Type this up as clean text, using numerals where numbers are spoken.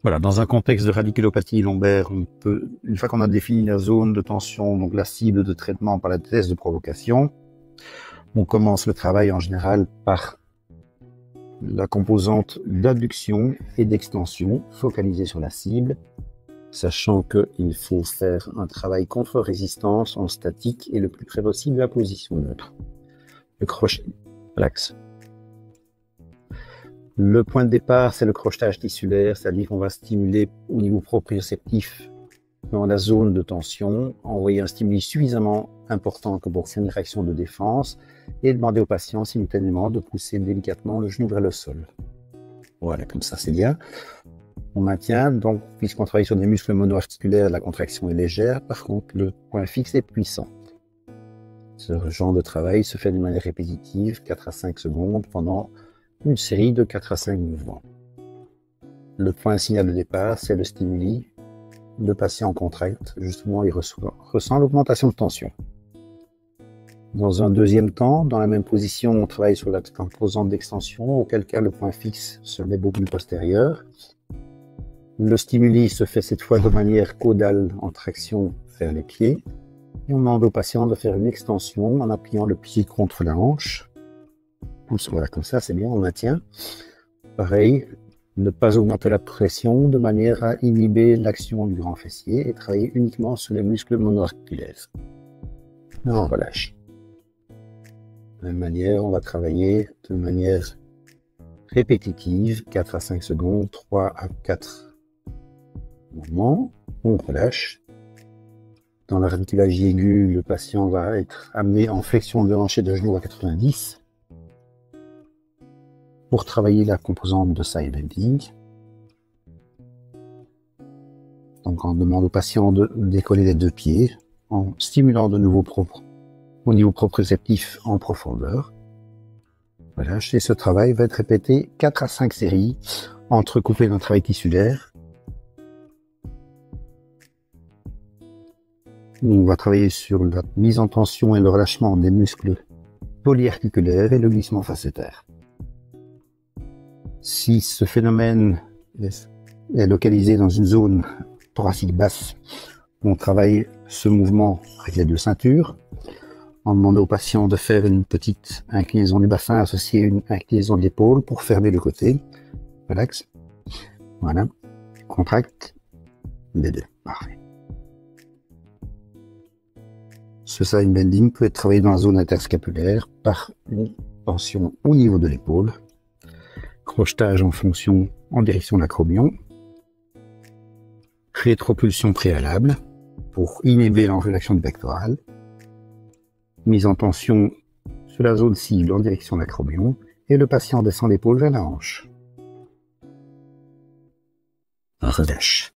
Voilà, dans un contexte de radiculopathie lombaire, on peut, une fois qu'on a défini la zone de tension, donc la cible de traitement par la thèse de provocation, on commence le travail en général par la composante d'abduction et d'extension, focalisée sur la cible, sachant qu'il faut faire un travail contre résistance en statique et le plus près possible de la position neutre. Le crochet, l'axe. Le point de départ, c'est le crochetage tissulaire, c'est-à-dire qu'on va stimuler au niveau proprioceptif dans la zone de tension, envoyer un stimuli suffisamment important que pour faire une réaction de défense et demander au patient simultanément de pousser délicatement le genou vers le sol. Voilà, comme ça c'est bien. On maintient, donc puisqu'on travaille sur des muscles monoarticulaires, la contraction est légère, par contre le point fixe est puissant. Ce genre de travail se fait de manière répétitive, 4 à 5 secondes, pendant une série de 4 à 5 mouvements. Le point signal de départ, c'est le stimuli. Le patient contracte, justement, il ressent l'augmentation de tension. Dans un deuxième temps, dans la même position, on travaille sur la composante d'extension, auquel cas le point fixe se met beaucoup plus postérieur. Le stimuli se fait cette fois de manière caudale en traction vers les pieds. Et on demande au patient de faire une extension en appuyant le pied contre la hanche. Voilà, comme ça, c'est bien, on maintient. Pareil, ne pas augmenter la pression de manière à inhiber l'action du grand fessier et travailler uniquement sur les muscles monoarticulaires. On relâche. De la même manière, on va travailler de manière répétitive, 4 à 5 secondes, 3 à 4 mouvements. On relâche. Dans la radiculage aiguë, le patient va être amené en flexion de hanche et de genou à 90 pour travailler la composante de side bending. Donc on demande au patient de décoller les deux pieds en stimulant de nouveau au niveau proprioceptif en profondeur. Voilà, et ce travail va être répété 4 à 5 séries, entrecoupées d'un travail tissulaire. On va travailler sur la mise en tension et le relâchement des muscles polyarticulaires et le glissement facétaire. Si ce phénomène est localisé dans une zone thoracique basse, on travaille ce mouvement avec les deux ceintures. On demande au patient de faire une petite inclinaison du bassin associée à une inclinaison de l'épaule pour fermer le côté. Relax. Voilà. Contracte les deux. Parfait. Ce side bending peut être travaillé dans la zone interscapulaire par une tension au niveau de l'épaule. Crochetage en direction de l'acromion. Rétropulsion préalable pour inhiber l'action du pectoral. Mise en tension sur la zone cible en direction de l'acromion. Et le patient descend l'épaule vers la hanche. Relâche.